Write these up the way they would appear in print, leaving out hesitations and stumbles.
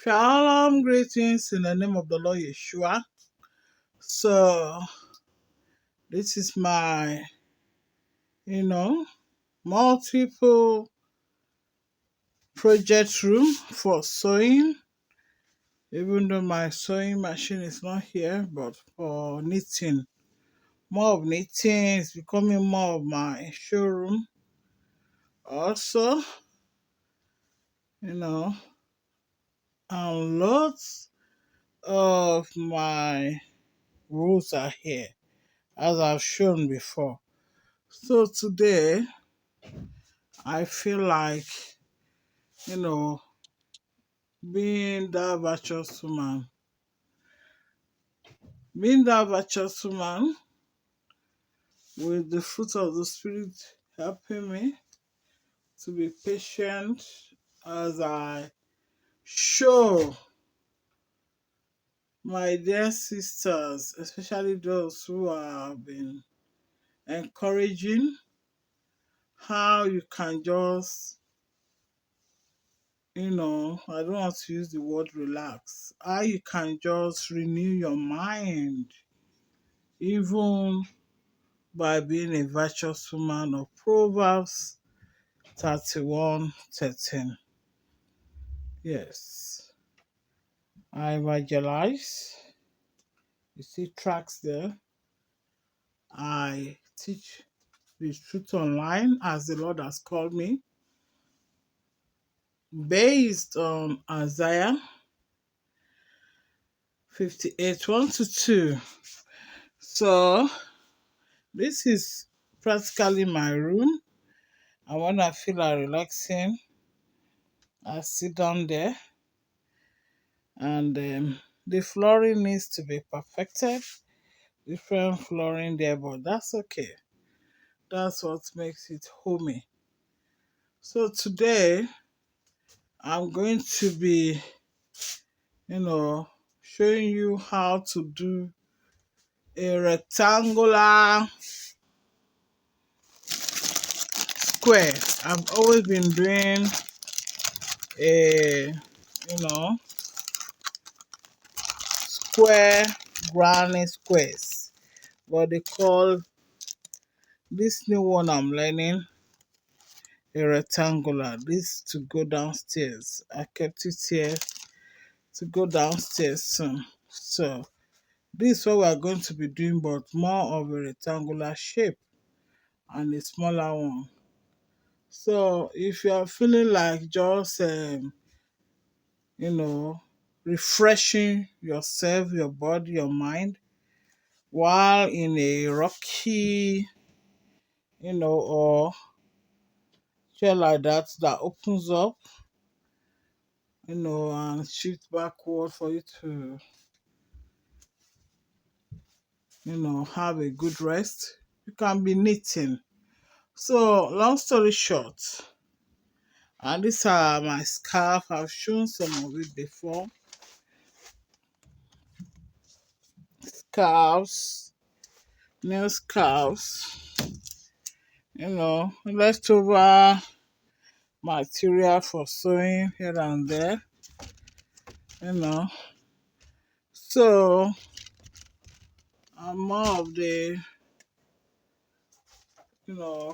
Shalom, greetings in the name of the Lord YESHUA. So, this is my, multiple project room for sewing. Even though my sewing machine is not here, but for knitting. More of knitting is becoming more of my showroom. Also, and lots of my rules are here, as I've shown before. So today, I feel like, being that virtuous woman. Being that virtuous woman with the fruit of the Spirit helping me to be patient as I show my dear sisters, especially those who have been encouraging, how you can just, I don't want to use the word relax, how you can just renew your mind, even by being a virtuous woman of Proverbs 31:13. Yes. I evangelize. You see tracks there. I teach the truth online as the Lord has called me, based on Isaiah 58:1-2. So this is practically my room. And when I feel like relaxing, I sit down there, and the flooring needs to be perfected. Different flooring there, but that's okay. That's what makes it homey. So today, I'm going to be, showing you how to do a rectangular square. I've always been doing a, square granny squares, but they call this new one I'm learning a rectangular. This to go downstairs. I kept it here to go downstairs soon. So this is what we are going to be doing, but more of a rectangular shape and a smaller one. So if you are feeling like just refreshing yourself, your body, your mind, while in a rocky, or chair like that opens up, and shift backward for you to, have a good rest, you can be knitting. So long story short, and these are my scarf. I've shown some of it before. Scarves, nail scarves, leftover material for sewing here and there, you know. So, and more of the,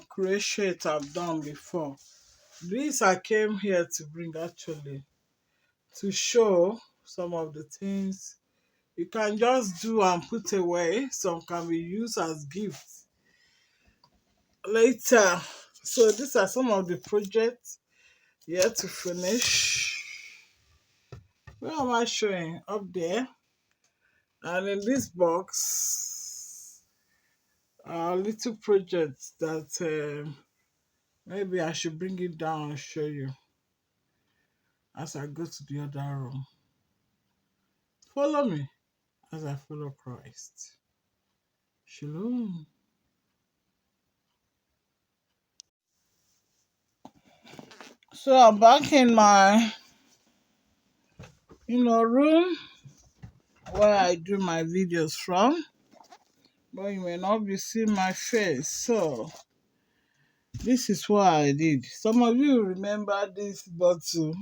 crochet I've done before. This I came here to bring, actually, to show some of the things you can just do and put away. Some can be used as gifts later. So these are some of the projects yet to finish. Where am I showing? Up there. And in this box are little projects that maybe I should bring it down and show you as I go to the other room. Follow me as I follow Christ. Shalom. So I'm back in my, room where I do my videos from, but you may not be seeing my face. So this is what I did. Some of you remember this bottle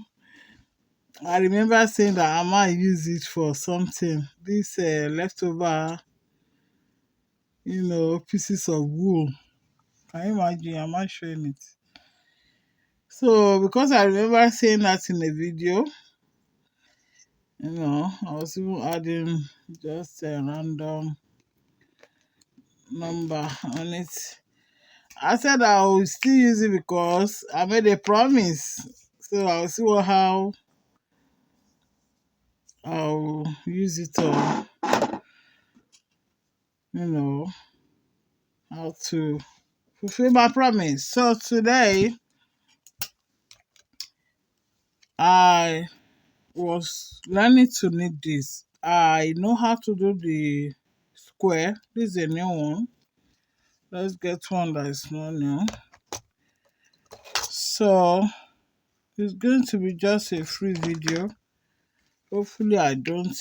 I remember saying that I might use it for something. This leftover, pieces of wool. Can you imagine? I'm not showing it. So because I remember saying that in a video, I was even adding just a random number on it. I said I will still use it because I made a promise. So I'll see how I'll use it or how to fulfill my promise. So today I was learning to knit this. I know how to do the square. This is a new one. Let's get one that is not new. So it's going to be just a free video. Hopefully I don't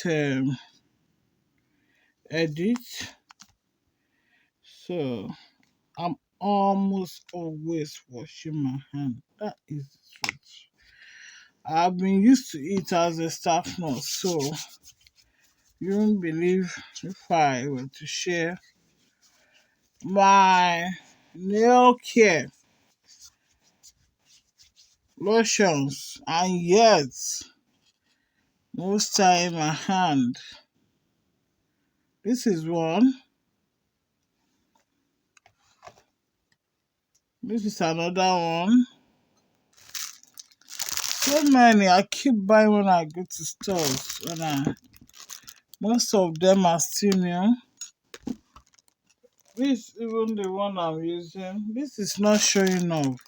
edit. So I'm almost always washing my hand. That is the truth. I've been used to it as a staff nurse, so you won't believe if I were to share my nail care lotions, and yet most time my hand. This is one. This is another one. So many. I keep buying when I go to stores. Most of them are still new. This even the one I'm using. This is not showing off.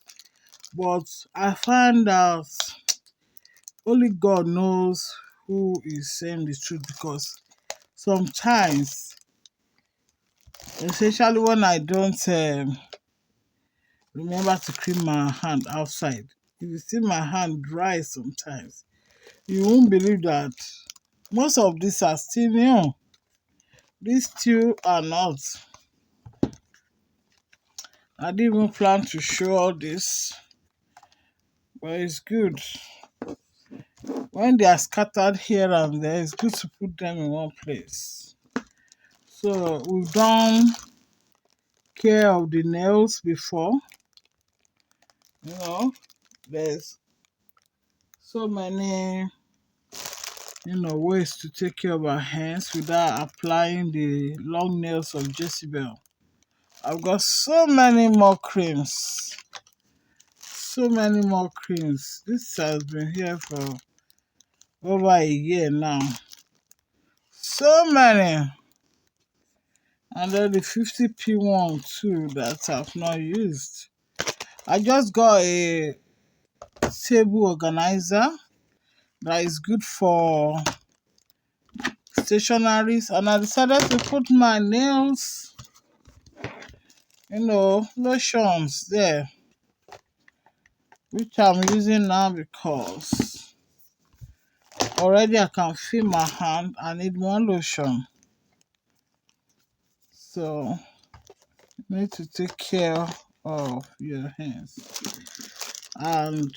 But I find out only God knows who is saying the truth, because sometimes, especially when I don't remember to clean my hand outside, if you see my hand dry sometimes, you won't believe that most of these are still new. These two are not. I didn't even plan to show all this, but it's good. When they are scattered here and there, it's good to put them in one place. So we've done care of the nails before. There's so many ways to take care of our hands without applying the long nails of Jezebel. I've got so many more creams. So many more creams. This has been here for over a year now. So many. And then the 50p one too that I've not used. I just got a table organizer that is good for stationaries, and I decided to put my nails, lotions there, which I'm using now because already I can feel my hand. I need more lotion. So you need to take care of your hands. And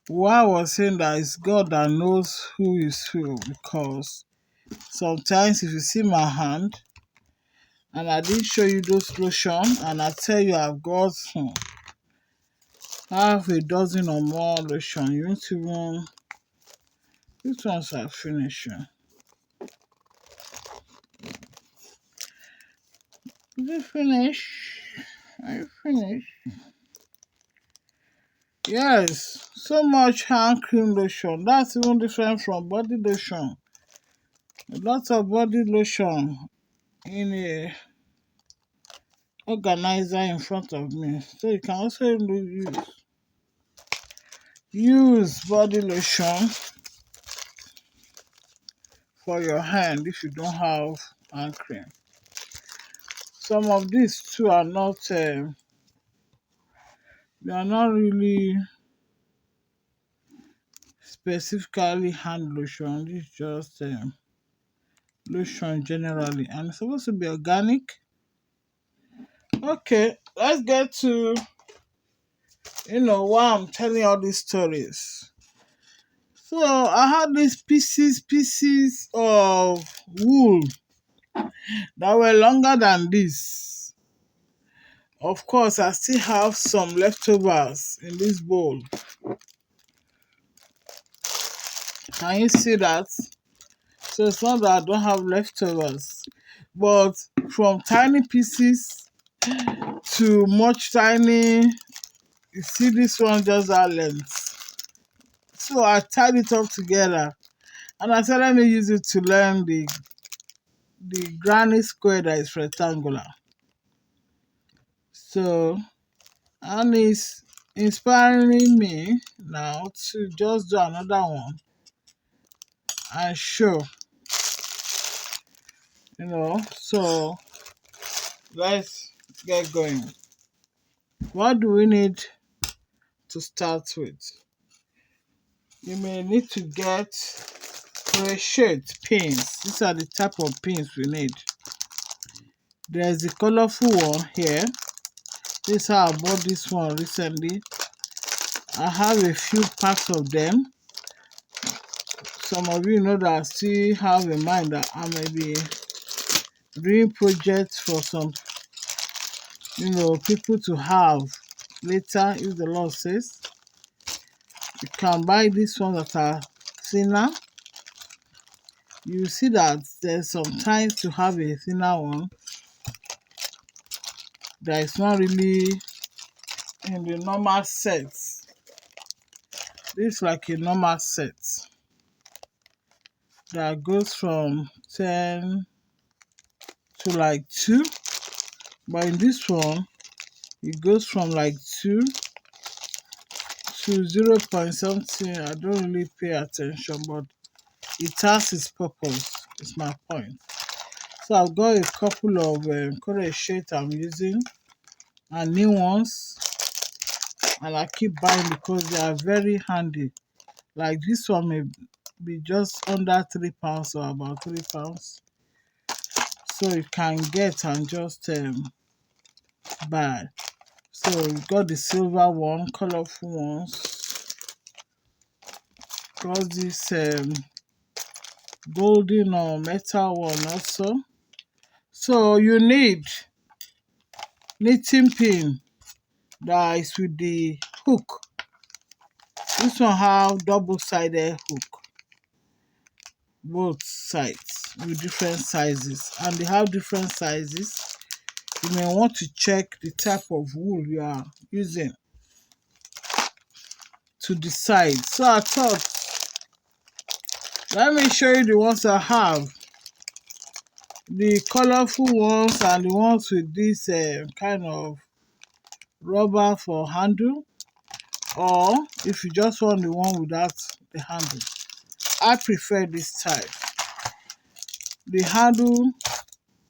why I was saying that it's God that knows who is who, because sometimes if you see my hand and I didn't show you those lotion and I tell you I've got half a dozen or more lotion, you won't even. These ones are finishing. Is it finished? Are you finished? Yes, so much hand cream lotion. That's even different from body lotion. A lot of body lotion in a organizer in front of me. So you can also use body lotion for your hand if you don't have hand cream. Some of these too are not, they are not really specifically hand lotion. This is just lotion generally, and it's supposed to be organic. Okay, let's get to why I'm telling all these stories. So I had these pieces of wool that were longer than this. Of course, I still have some leftovers in this bowl. Can you see that? So it's not that I don't have leftovers, but from tiny pieces to much tiny, you see this one just that length. So I tied it up together and I said let me use it to learn the granny square that is rectangular. So, and it's inspiring me now to just do another one and show, so let's get going. What do we need to start with? You may need to get crochet pins. These are the type of pins we need. There's the colorful one here. This is how I bought this one recently. I have a few packs of them. Some of you know that I still have in mind that I may be doing projects for some, people to have later if the Lord says. You can buy these ones that are thinner. You see that there's sometimes to have a thinner one that is not really in the normal set. This is like a normal set that goes from 10 to like 2, but in this one it goes from like 2 to 0 point something. I don't really pay attention, but it has its purpose. It's my point. So I've got a couple of crochet I'm using and new ones, and I keep buying because they are very handy. Like this one may be just under £3 or about £3, so you can get and just buy. So we got the silver one, colorful ones. Got this golden or metal one also. So you need knitting pin that is with the hook. This one have double-sided hook, both sides with different sizes, and they have different sizes. You may want to check the type of wool you are using to decide. So I thought, let me show you the ones I have. The colorful ones and the ones with this kind of rubber for handle, or if you just want the one without the handle. I prefer this type. The handle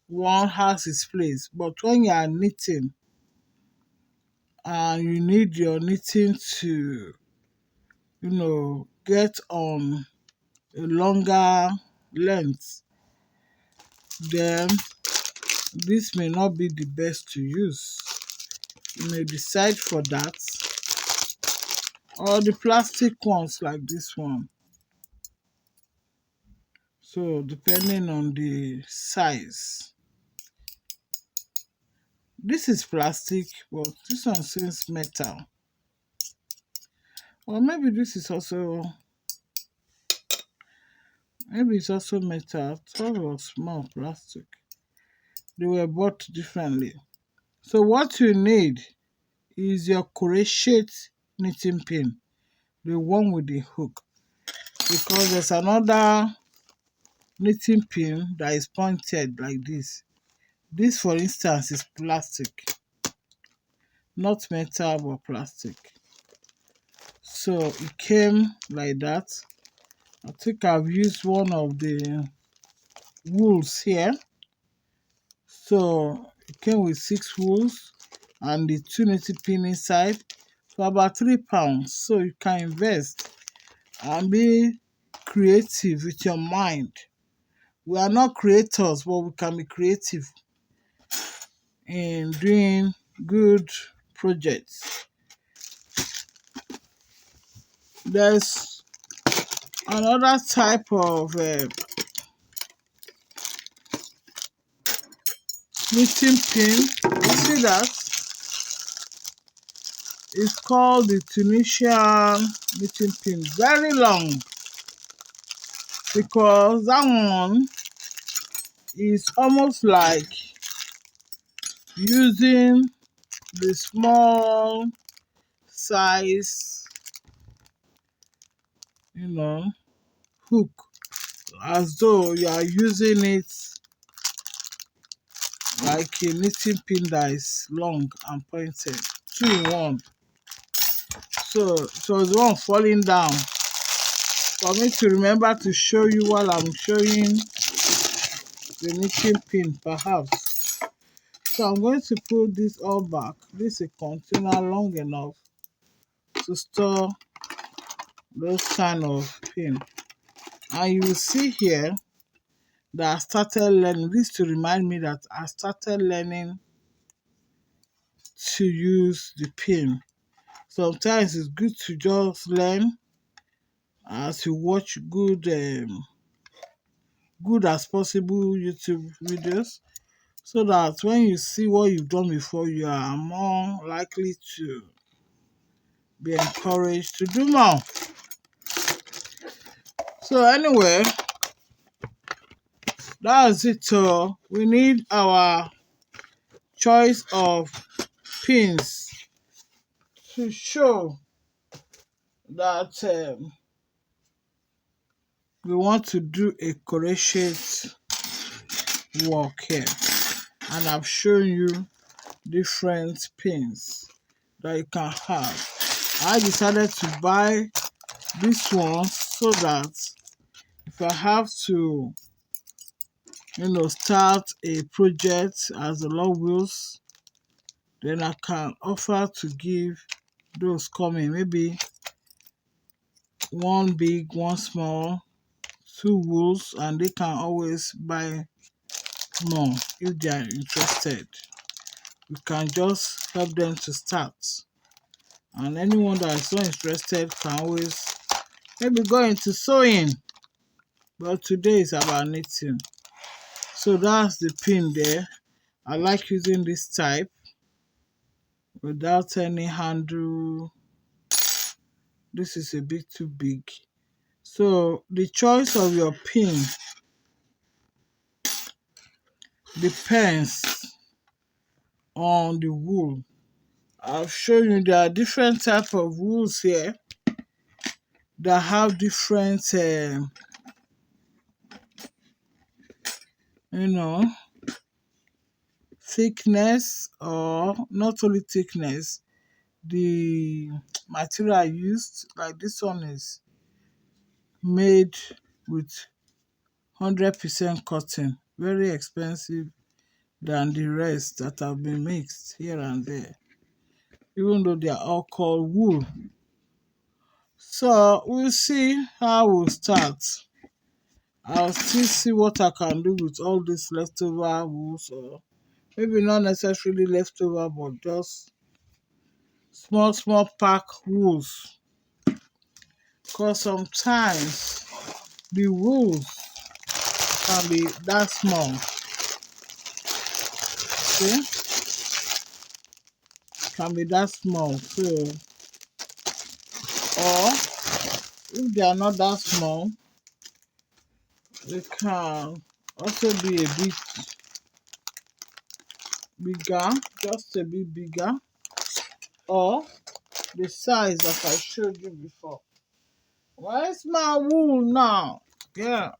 one has its place, but when you are knitting and you need your knitting to get on a longer length, then this may not be the best to use. You may decide for that, or the plastic ones like this one. So depending on the size. This is plastic, but this one says metal. Or maybe this is also, maybe it's also metal. I thought it was small plastic. They were bought differently. So what you need is your crochet knitting pin, the one with the hook, because there's another knitting pin that is pointed like this. This, for instance, is plastic, not metal but plastic. So it came like that. I think I've used one of the wools here. So it came with 6 wools and the 2 knitting pin inside for about £3. So you can invest and be creative with your mind. We are not creators, but we can be creative in doing good projects. There's another type of knitting pin. You see that? It's called the Tunisian knitting pin. Very long, because that one is almost like using the small size, hook, as though you are using it like a knitting pin that is long and pointed, 2 in 1. So it was the one falling down for me to remember to show you while I'm showing the knitting pin, perhaps. So I'm going to put this all back. This is a container long enough to store those kind of pin. And you will see here that I started learning this to remind me that I started learning to use the pin. Sometimes it's good to just learn as you watch good as possible YouTube videos, so that when you see what you've done before, you are more likely to be encouraged to do more. So anyway, that's it. So we need our choice of pins to show that we want to do a crochet work here. And I've shown you different pins that you can have. I decided to buy this one so that if I have to start a project as the Lord wills, then I can offer to give those coming, maybe one big, one small, 2 wools, and they can always buy more if they are interested. You can just help them to start, and anyone that is not interested can always maybe go into sewing, but today is about knitting. So that's the pin there. I like using this type without any handle. This is a bit too big. So the choice of your pin depends on the wool. I've shown you there are different types of wools here that have different thickness, or not only thickness, the material used. Like this one is made with 100% cotton, very expensive than the rest that have been mixed here and there, even though they are all called wool. So we'll see how we'll start. I'll still see what I can do with all these leftover wools, or maybe not necessarily leftover, but just small pack wools. Because sometimes the wools can be that small. See? Can be that small. So, or if they are not that small, they can also be a bit bigger, just a bit bigger, or the size that I showed you before. Where's my wool now? Yeah,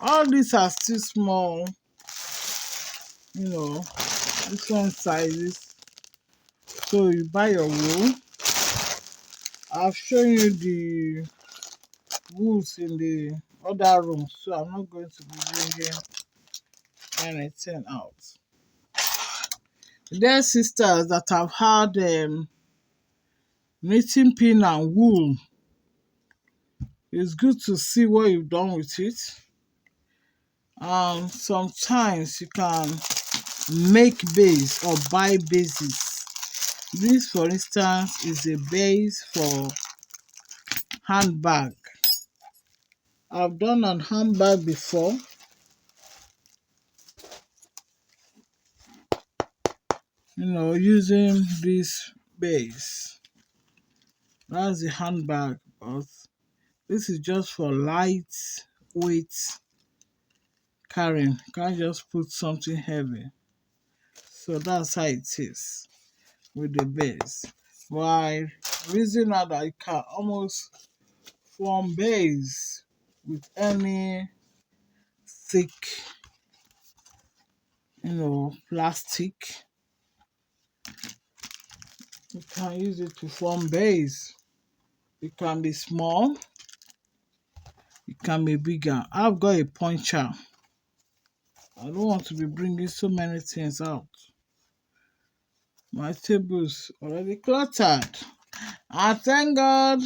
all these are still small, this one sizes. So you buy your wool. I've shown you the wools in the other room, so I'm not going to be bringing anything out. There are sisters that have had knitting pin and wool. It's good to see what you've done with it. And sometimes you can make base or buy bases. This, for instance, is a base for handbag. I've done an handbag before. Using this base. That's the handbag, but this is just for light weight carrying. You can't just put something heavy. So that's how it is with the base. Why reason that I can almost form base with any thick, plastic. You can use it to form base. It can be small, it can be bigger. I've got a puncher. I don't want to be bringing so many things out. My table's already cluttered. I thank God.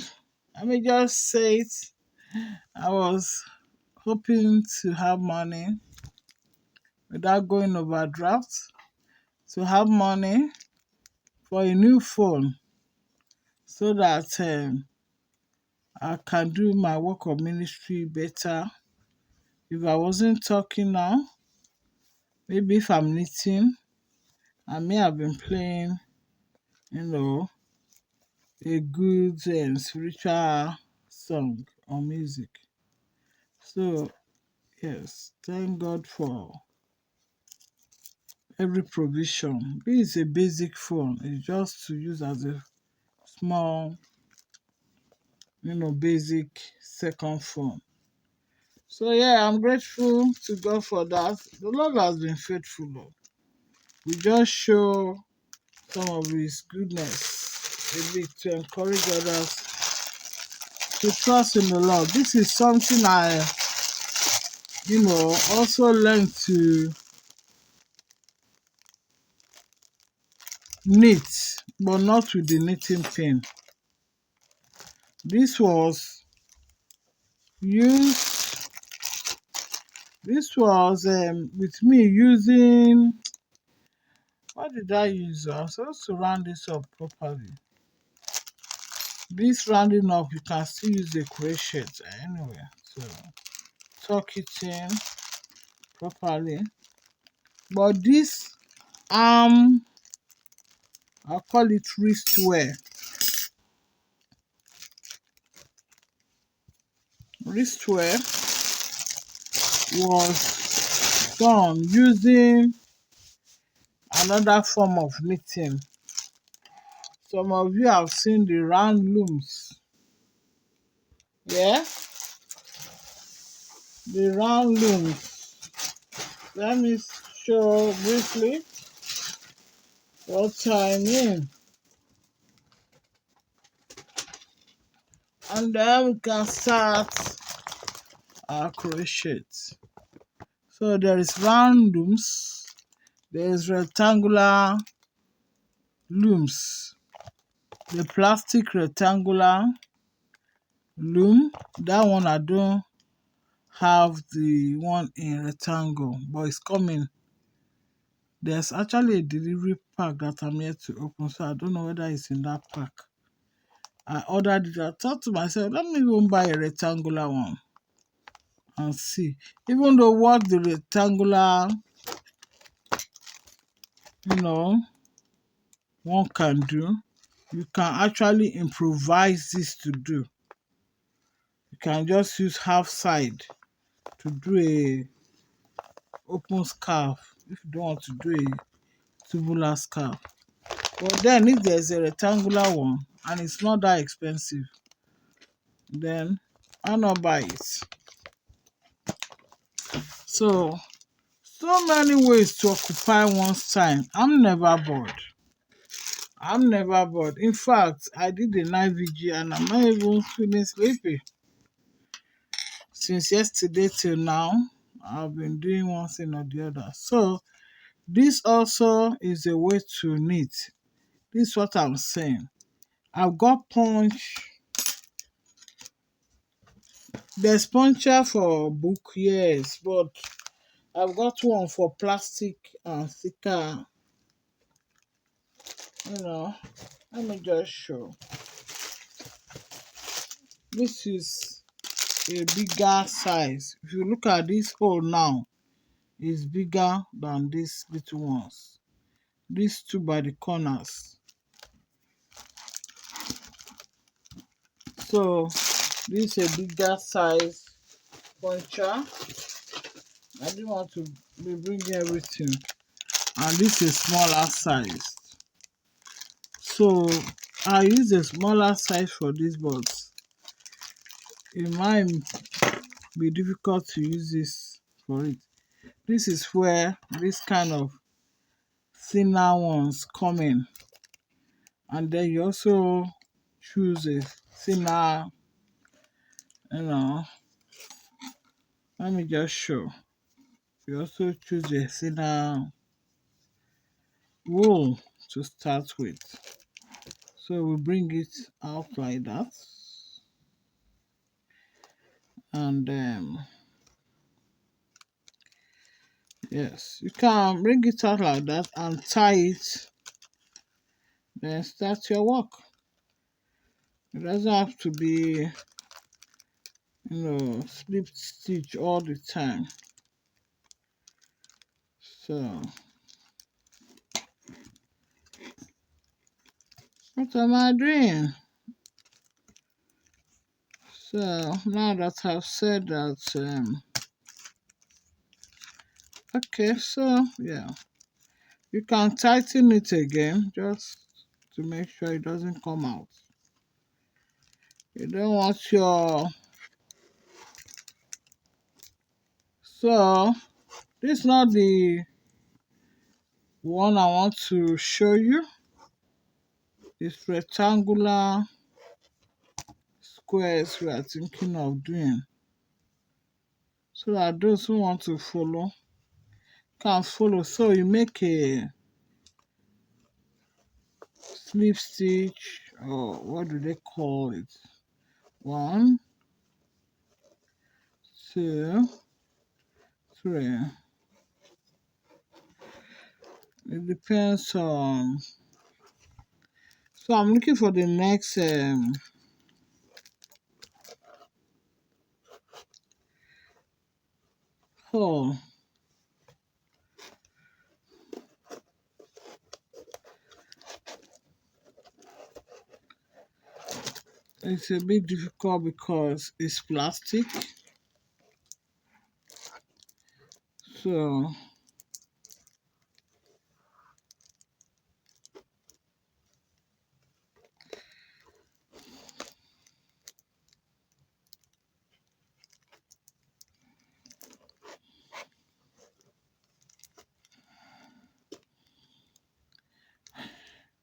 Let me just say it. I was hoping to have money without going overdraft, to have money for a new phone so that I can do my work of ministry better. If I wasn't talking now, maybe if I'm knitting, I may have been playing, a good and spiritual song or music. So, yes, thank God for every provision. This is a basic phone. It's just to use as a small, basic second phone. So, yeah, I'm grateful to God for that. The Lord has been faithful, Lord. We just show some of His goodness a bit to encourage others to trust in the Lord. This is something I, also learned to knit, but not with the knitting pin. This was used, with me using, what did I use? I was supposed to round this up properly. This rounding up, you can still use the crochet anyway. So, tuck it in properly. But this I'll call it wristwear. Wristwear was done using another form of knitting. Some of you have seen the round looms. Yeah? The round looms. Let me show briefly what I mean. And then we can start our crochet. So there is round looms, there is rectangular looms. The plastic rectangular loom, that one I don't have the one in rectangle, but it's coming. There's actually a delivery pack that I'm yet to open, so I don't know whether it's in that pack. I ordered it. I thought to myself, let me even buy a rectangular one and see. Even though what the rectangular, one can do, you can actually improvise this to do. You can just use half side to do a open scarf if you don't want to do a tubular scarf. But then if there's a rectangular one and it's not that expensive, then I'll not buy it. So many ways to occupy one's time. I'm never bored. In fact, I did a night vigil and I'm not even feeling sleepy. Since yesterday till now, I've been doing one thing or the other. So this also is a way to knit. This is what I'm saying. I've got punch. There's puncher for book, yes, but I've got one for plastic and thicker. Let me just show. This is a bigger size. If you look at this hole now, it's bigger than these little ones. These two by the corners. So this is a bigger size puncher. I didn't want to be bringing everything. And this is smaller size. So I use a smaller size for this, but it might be difficult to use this for it. This is where this kind of thinner ones come in. And then you also choose a thinner, let me just show. You also choose a thinner wool to start with. So we bring it out like that. And yes, you can bring it out like that and tie it, then start your work. It doesn't have to be, slip stitch all the time. So what am I doing? So now that I've said that, okay, so yeah, you can tighten it again just to make sure it doesn't come out. You don't want your... So this is not the one I want to show you. It's rectangular squares we are thinking of doing, so that those who want to follow can follow. So you make a slip stitch, or what do they call it? 1, 2, 3. It depends on... So I'm looking for the next hole. It's a bit difficult because it's plastic. So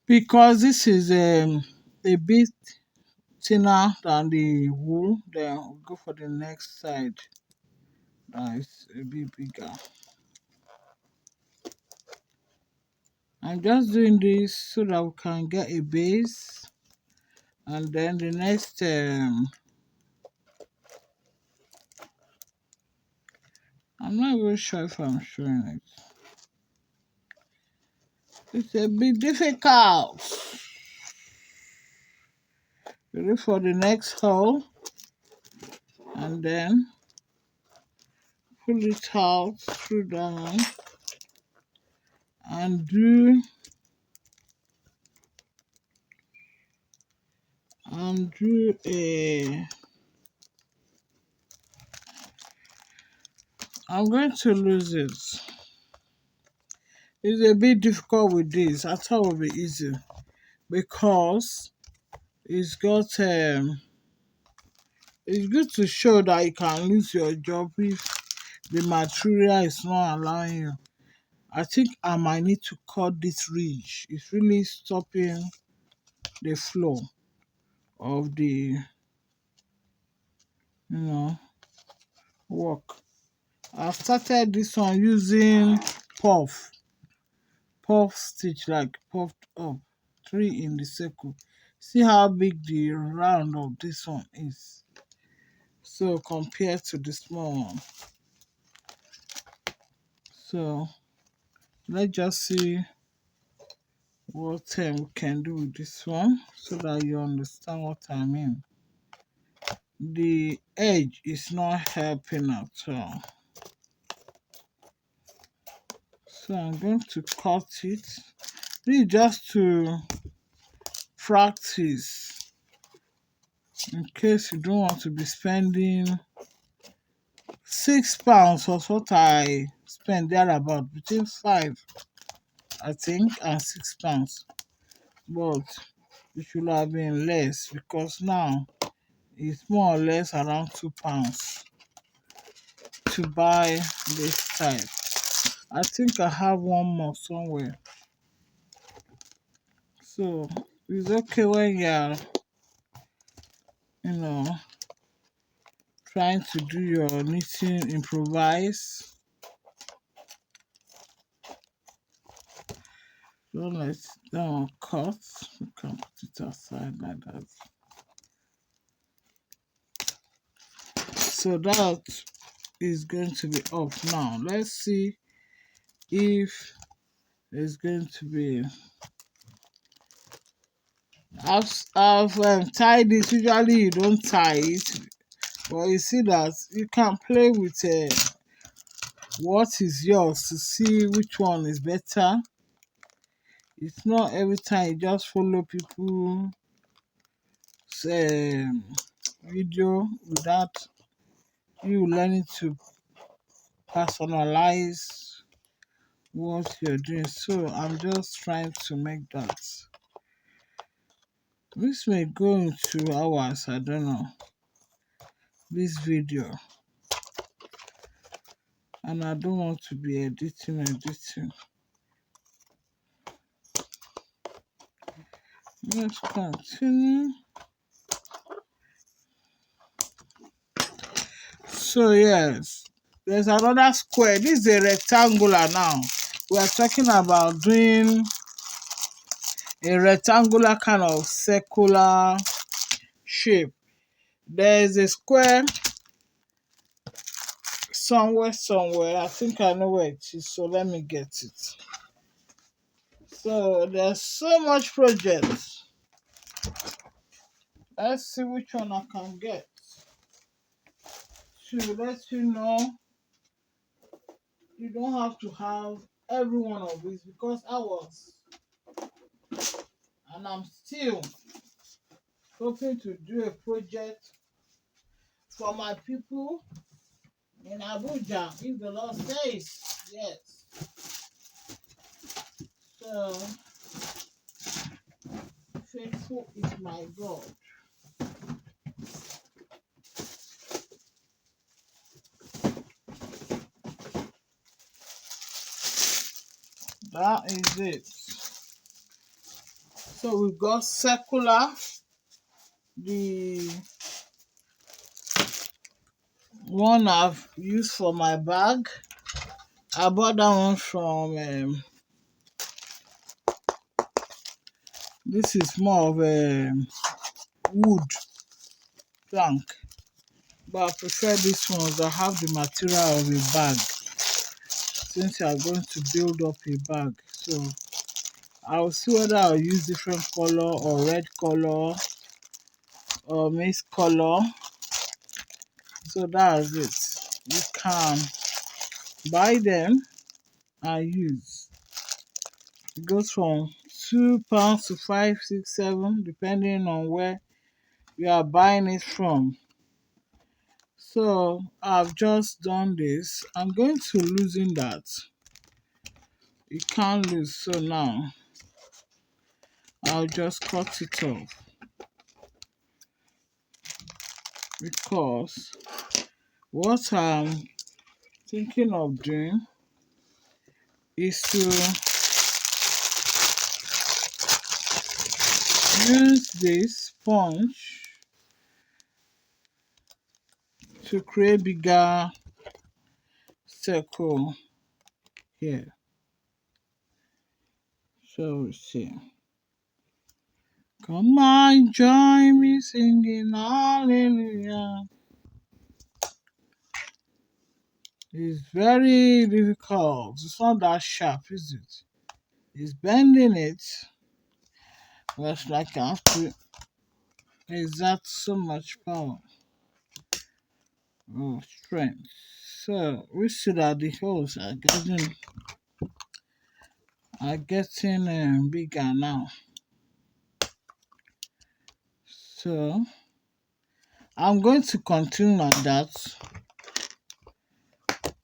because this is a bit thinner than the wool, then we'll go for the next side that is a bit bigger. I'm just doing this so that we can get a base, and then the next I'm not even sure if I'm showing it. It's a bit difficult. Ready for the next hole, and then pull it out through down and do a... I'm going to lose it. It's a bit difficult with this. I thought it would be easy because it's got it's good to show that you can lose your job if the material is not allowing you. I think I might need to cut this ridge. It's really stopping the flow of the work. I've started this one using puff stitch, like puffed up 3 in the circle. See how big the round of this one is, so compared to the small one. So let's just see what we can do with this one so that you understand what I mean. the edge is not helping at all. So I'm going to cut it. This is just to practice in case you don't want to be spending £6 was what I spent there, about between 5 I think and £6, but it should have been less because now it's more or less around £2 to buy this type. I think I have one more somewhere. So it's okay when you're, you know, trying to do your knitting improvise. Don't let that one cut. You can put it aside like that. So that is going to be up now. Let's see if it's going to be. I've tied it. Usually you don't tie it, but you see that you can play with what is yours to see which one is better. It's not every time you just follow people's video without you learning to personalize what you're doing. So I'm just trying to make that. This may go into hours, I don't know, this video. And I don't want to be editing. Let's continue. So yes, there's another square. This is a rectangular now. We are talking about doing a rectangular kind of circular shape. There is a square somewhere. I think I know where it is, so let me get it. So there's so much projects. Let's see which one I can get to let you know. You don't have to have every one of these because I was, and I'm still hoping to do a project for my people in Abuja, if the Lord says yes. So faithful is my God. That is it. So we've got circular, the one I've used for my bag. I bought that one from this is more of a wood plank, but I prefer this one that have the material of a bag, since you are going to build up a bag. So I'll see whether I'll use different color or red color or maize color. So that's it. You can buy them and use. It goes from £2 to 5, 6, 7, depending on where you are buying it from. So I've just done this. I'm going to loosen that. You can't lose. So now I'll just cut it off because what I'm thinking of doing is to use this sponge to create bigger circle here. So we see. Come on, join me singing hallelujah. It's very difficult. It's not that sharp, is it? It's bending it. But it's like I have to exert so much power. strength. So we see that the holes are getting bigger now. So I'm going to continue like that.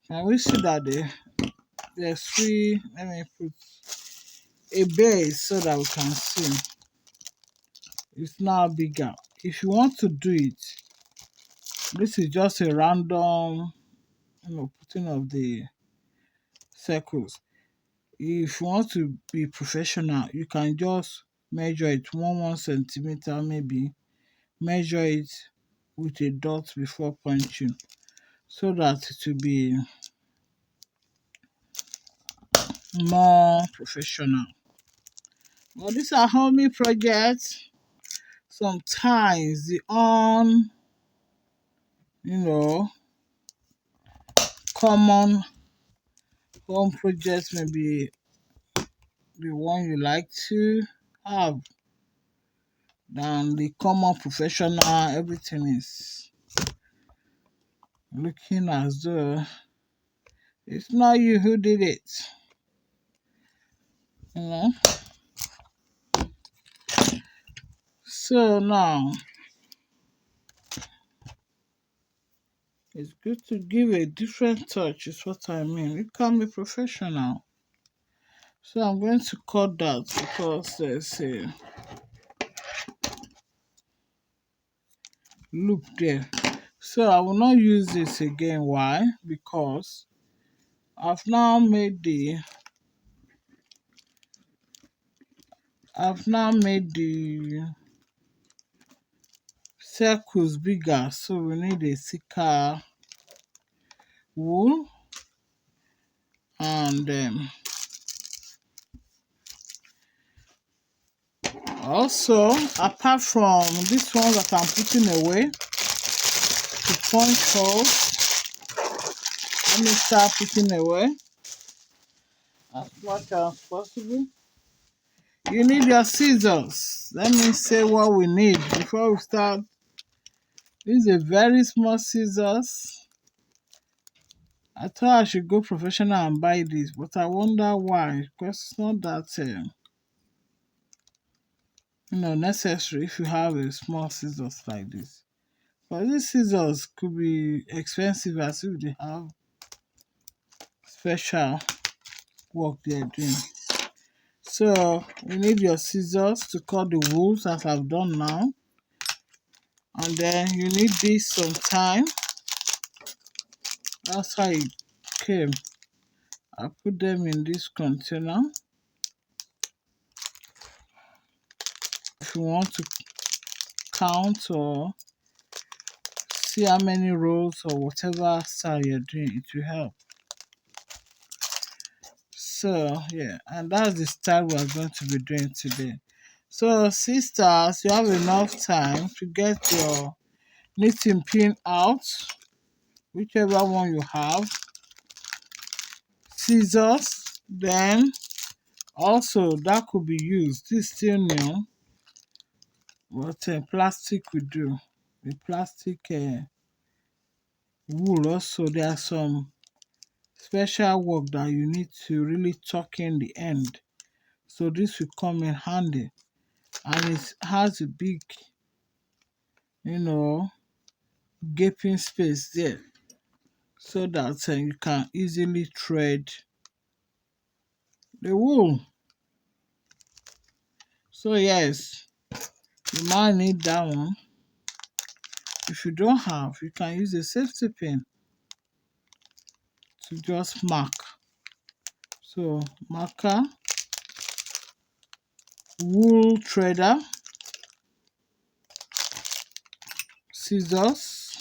And we see that there's three. Let me put a base so that we can see. It's now bigger. If you want to do it, this is just a random, putting of the circles. If you want to be professional, you can just measure it 1 centimeter, maybe measure it with a dot before punching, so that it will be more professional. But these are homey projects. Sometimes the you know, common home projects may be the one you like to have than the common professional. Everything is looking as though it's not you who did it. You know? So now it's good to give a different touch, is what I mean. You can be professional. So I'm going to cut that because there's a loop there. So I will not use this again. Why? Because I've now made the circles bigger, so we need a thicker wool. And also, apart from this one that I'm putting away to punch holes, let me start putting away as much as possible. You need your scissors. Let me say what we need before we start. This is a very small scissors. I thought I should go professional and buy this, but I wonder why. Because it's not that necessary if you have a small scissors like this. But these scissors could be expensive as if they have special work they're doing. So you need your scissors to cut the wools as I've done now. And then you need this some time. That's how it came. I put them in this container. If you want to count or see how many rolls or whatever style you're doing, it will help. So yeah, and that's the style we're going to be doing today. So sisters, you have enough time to get your knitting pin out, whichever one you have, scissors, then also that could be used. This is still new, but plastic will do. The plastic wool also, there are some special work that you need to really tuck in the end. So this will come in handy, and it has a big, gaping space there, so that you can easily thread the wool. So yes, you might need that one. If you don't have, you can use a safety pin to just mark. So marker, wool threader, scissors,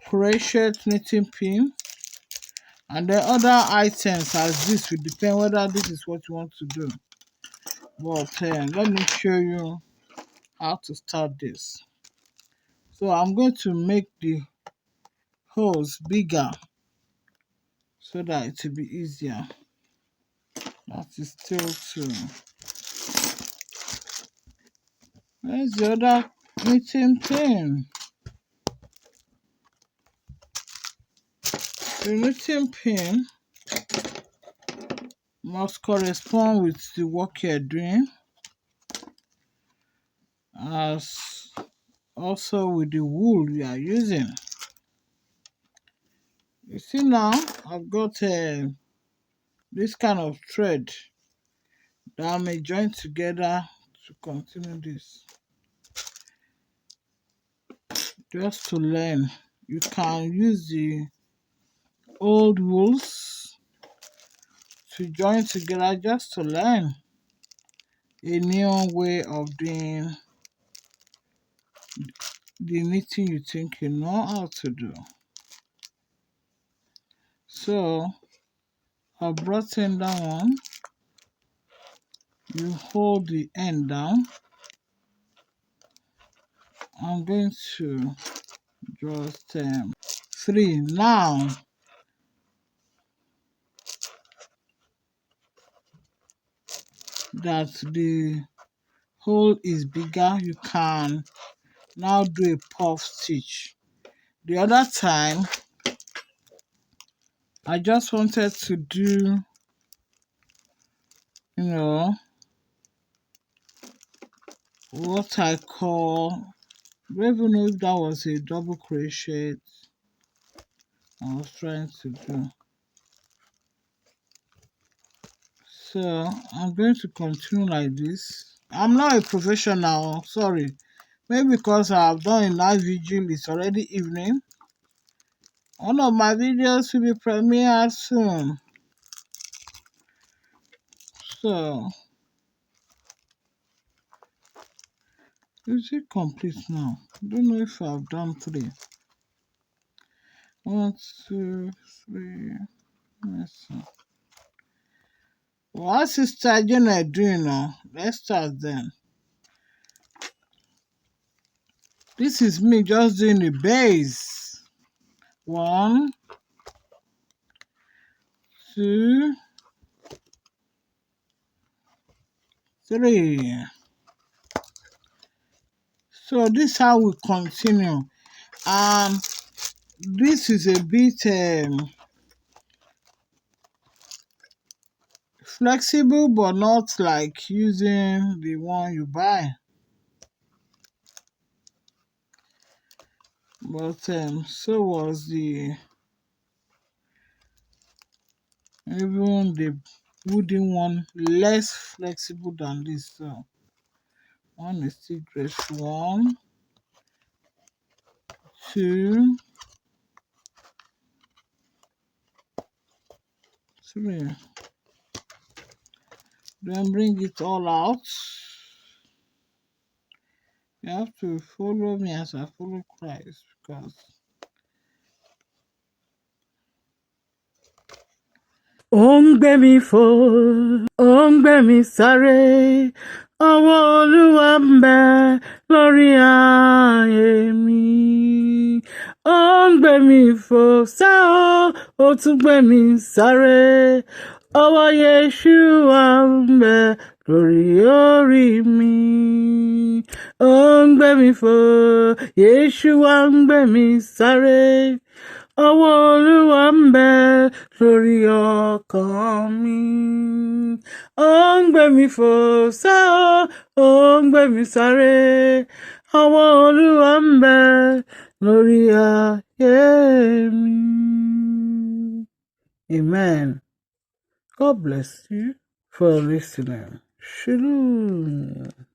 crochet knitting pin, and then other items as this will depend whether this is what you want to do. But let me show you how to start this. So I'm going to make the holes bigger so that it will be easier. That is still to Where's the other knitting pin? The knitting pin must correspond with the work you're doing, as also with the wool you are using. You see now, I've got this kind of thread that I may join together to continue this. Just to learn, you can use the old wools to join together just to learn a new way of doing the knitting you think you know how to do. So I brought in that one. You hold the end down. I'm going to just 3 now. That the hole is bigger, you can now do a puff stitch. The other time I just wanted to do, what I call, I don't even know if that was a double crochet I was trying to do. So I'm going to continue like this. I'm not a professional, sorry. Maybe because I've done a night vigil, it's already evening. One of my videos will be premiered soon. So, is it complete now? I don't know if I've done 3. 1, 2, 3. Let's see. What Sister Jenna doing now? Let's start then. This is me just doing the base. 1, 2, 3. So this is how we continue. And this is a bit flexible, but not like using the one you buy. But so was even the wooden one, less flexible than this. So one is still great. 1, 2, 3. Then bring it all out. You have to follow me as I follow Christ, because ó ń gbé mi fò, ó ń gbé mi sáré, ọwọ́ Olúwa ń bẹ lórí ayé mi. Ó ń gbé mi fò sá ó tún gbé mi sáré, ọwọ́ YESHUA ń bẹ lórí orí mi. Ó ń gbé mi fò, YESHUA ń gbé mi sáré. Ọwọ́ Olúwa ń bẹ lórí ọkàn mi. Ó ń gbé mi fò sá ó ń gbé mi sáré. Ọwọ́ Olúwa ń bẹ lórí ayé mi. Amen. God bless you for listening. Shalom.